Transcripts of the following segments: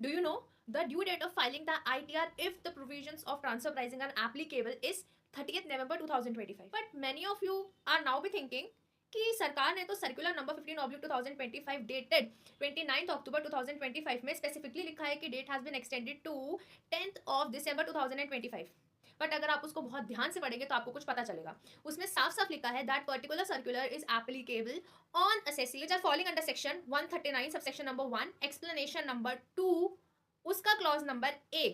Do you know the due date of filing the ITR if the provisions of transfer pricing are applicable is 30th November 2025. But many of you are now be thinking कि सरकार ने तो circular number 15/2025 dated 29 अक्टूबर 2025 में specifically लिखा है कि date has been extended to 10th of December 2025. But अगर आप उसको बहुत ध्यान से पढ़ेंगे तो आपको कुछ पता चलेगा. उसमें साफ साफ लिखा है that particular circular is applicable on assessee which are falling under section 139 subsection number 1 explanation number 2 उसका क्लॉज नंबर ए.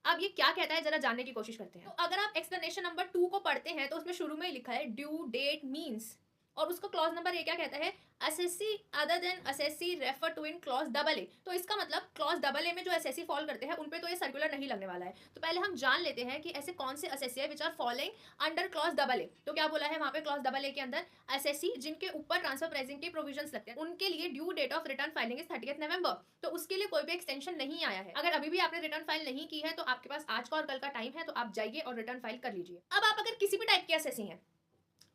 अब ये क्या कहता है जरा जानने की कोशिश करते हैं. तो अगर आप एक्सप्लेनेशन नंबर 2 को पढ़ते हैं तो उसमें शुरू में ही लिखा है ड्यू डेट मींस, और उसका क्लॉज नंबर ए क्या कहता है, assessee other than assessee refer to in clause double A. तो इसका मतलब क्लॉज डबल ए में जो असेसी फॉल करते हैं उन पे तो ये सर्कुलर नहीं लगने वाला है. तो पहले हम जान लेते हैं कि ऐसे कौन से असेसी है which are following under clause double A. तो क्या बोला है वहां पे क्लॉज डबल ए के अंदर, असेसी जिनके ऊपर ट्रांसफर प्राइसिंग के प्रोविजंस लगते हैं उनके लिए due date of return filing is 30th November. तो उसके लिए कोई भी एक्सटेंशन नहीं आया है. अगर अभी भी आपने रिटर्न फाइल नहीं की है तो आपके पास आज का और कल का टाइम है, तो आप जाइए और रिटर्न फाइल कर लीजिए. अब आप अगर किसी भी टाइप के असेसी हैं,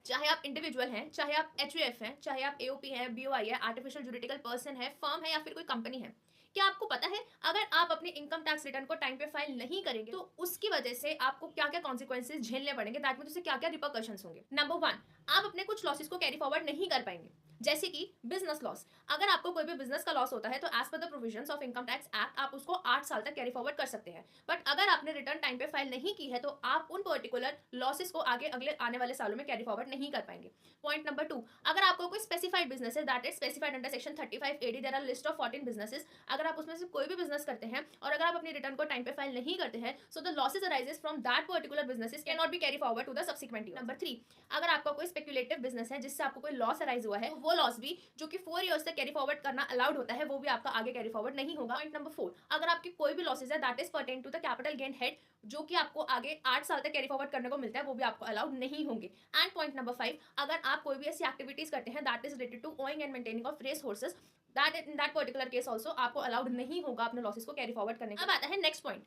चाहे आप इंडिविजुअल हैं, चाहे आप एचयूएफ हैं, चाहे आप एओपी हैं, बीओआई है, आर्टिफिशियल जुरिडिकल पर्सन है, फर्म है या फिर कोई कंपनी है, क्या आपको पता है अगर आप अपने इनकम टैक्स रिटर्न को टाइम पे फाइल नहीं करेंगे तो उसकी वजह से आपको क्या क्या कॉन्सिक्वेंसेज झेलने पड़ेंगे, दैट मींस उससे क्या क्या रिपरकशंस होंगे. नंबर 1, आप अपने कुछ लॉसेस को कैरी फॉरवर्ड नहीं कर पाएंगे, जैसे कि बिजनेस लॉस. अगर आपको कोई भी बिजनेस का लॉस होता है तो as per the provisions of income tax act आप उसको 8 साल तक कैरी फॉरवर्ड कर सकते हैं. बट अगर आपने रिटर्न टाइम पे फाइल नहीं की है तो आप उन पर्टिकुलर लॉसेस को आगे अगले आने वाले सालों में कैरी फॉरवर्ड नहीं कर पाएंगे. पॉइंट नंबर 2, अगर आपको कोई स्पेसिफाइड बिजनेस है that is specified under section 35 AD, there are list of 14 businesses. अगर आप उसमें से कोई भी बिजनेस करते हैं और अगर आप अपनी रिटर्न को टाइम पे फाइल नहीं करते हैं, so the losses arises from that particular businesses can not be carry forward to the subsequent year. Number 3, अगर आपका कोई स्पेक्युलेटिव बिजनेस है जिससे आपको कोई लॉस अराइज हुआ है, वो लॉस भी जो कि 4 इयर्स तक कैरी फॉरवर्ड करना अलाउड होता है वो भी आपका आगे कैरी फॉरवर्ड नहीं होगा. पॉइंट नंबर 4, अगर आपकी कोई भी लॉसेस है that is pertain to the capital gain head जो कि आपको आगे 8 साल तक कैरी फॉरवर्ड करने को मिलता है, वो भी आपको अलाउड नहीं होंगे. एंड पॉइंट नंबर 5, अगर आप कोई भी ऐसी एक्टिविटीज करते हैं that is related to owning and maintaining of race horses, that in that particular case also आपको अलाउड नहीं होगा अपने लॉसेस को कैरी फॉरवर्ड करने का. अब आता है नेक्स्ट पॉइंट,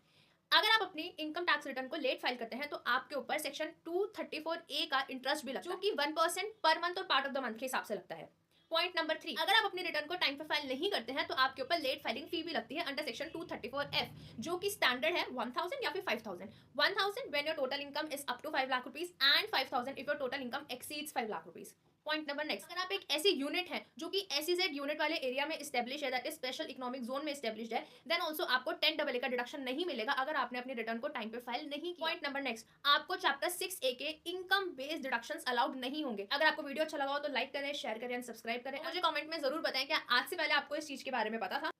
अगर आप अपनी इनकम टैक्स रिटर्न को लेट फाइल करते हैं तो आपके ऊपर सेक्शन 234A का इंटरेस्ट भी लगता है जो कि 1% पर मंथ और पार्ट ऑफ द मंथ के हिसाब से लगता है. पॉइंट नंबर 3, अगर आप अपनी रिटर्न को टाइम पे फाइल नहीं करते हैं तो आपके ऊपर लेट फाइलिंग फी भी लगती है अंडर सेक्शन 234F जो कि स्टैंडर्ड है 1000 या फिर 5000. 1000 when your total income is up to 5 lakh rupees and 5000 if your total income exceeds 5 lakh rupees. Point number next, अगर आप एक ऐसी यूनिट है जो कि एसईजेड यूनिट वाले एरिया में एस्टेब्लिश है, that is special economic zone में एस्टेब्लिश है, देन ऑल्सो आपको 10AA का डिडक्शन नहीं मिलेगा अगर आपने अपनी रिटर्न को टाइम पे फाइल नहीं किया. पॉइंट नंबर नेक्स्ट, आपको चैप्टर 6A के इनकम बेस्ड डिडक्शंस अलाउड नहीं होंगे. अगर आपको वीडियो अच्छा लगा हो तो लाइक करें, शेयर करें एंड सब्सक्राइब करें. मुझे कमेंट में जरूर बताएं क्या आज से पहले आपको इस चीज के बारे में पता था.